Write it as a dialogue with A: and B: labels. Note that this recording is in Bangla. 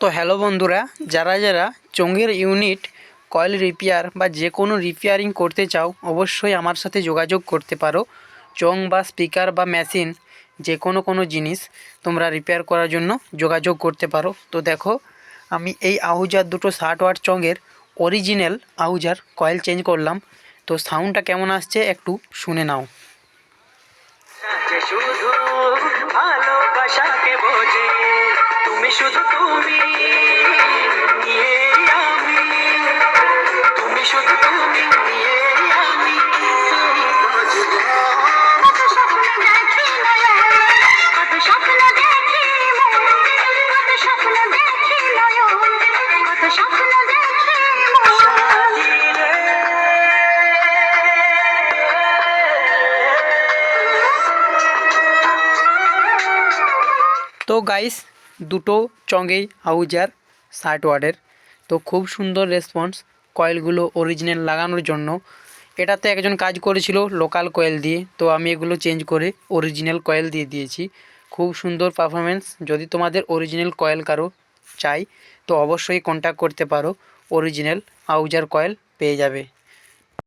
A: তো হ্যালো বন্ধুরা, যারা যারা চোঙের ইউনিট কয়েল রিপেয়ার বা যে কোনো রিপেয়ারিং করতে চাও অবশ্যই আমার সাথে যোগাযোগ করতে পারো। চোঙ বা স্পিকার বা মেশিন যে কোনো জিনিস তোমরা রিপেয়ার করার জন্য যোগাযোগ করতে পারো। তো দেখো, আমি এই আহুজার দুটো 60 ওয়াট চোঙের অরিজিনাল আহুজার কয়েল চেঞ্জ করলাম। তো সাউন্ডটা কেমন আসছে একটু শুনে নাও।
B: শুধু ভালোবাসাকে বোঝে তুমি, শুধু তুমি নিয়ে আমি, তুমি শুধু তুমি নিয়ে আমি, তুমি বুঝবো। কত স্বপ্ন দেখি নয়ন, কত স্বপ্ন দেখি মন, কত স্বপ্ন দেখি নয়ন, কত স্বপ্ন দেখি
A: তো গাইস, দুটো চঙেই আহুজার 60 ওয়াটের। তো খুব সুন্দর রেসপন্স কয়েলগুলো অরিজিনাল লাগানোর জন্য। এটাতে একজন কাজ করেছিল লোকাল কয়েল দিয়ে, তো আমি এগুলো চেঞ্জ করে অরিজিনাল কয়েল দিয়ে দিয়েছি। খুব সুন্দর পারফরমেন্স। যদি তোমাদের অরিজিনাল কয়েল কারো চাই তো অবশ্যই কন্ট্যাক্ট করতে পারো, অরিজিনাল আহুজার কয়েল পেয়ে যাবে।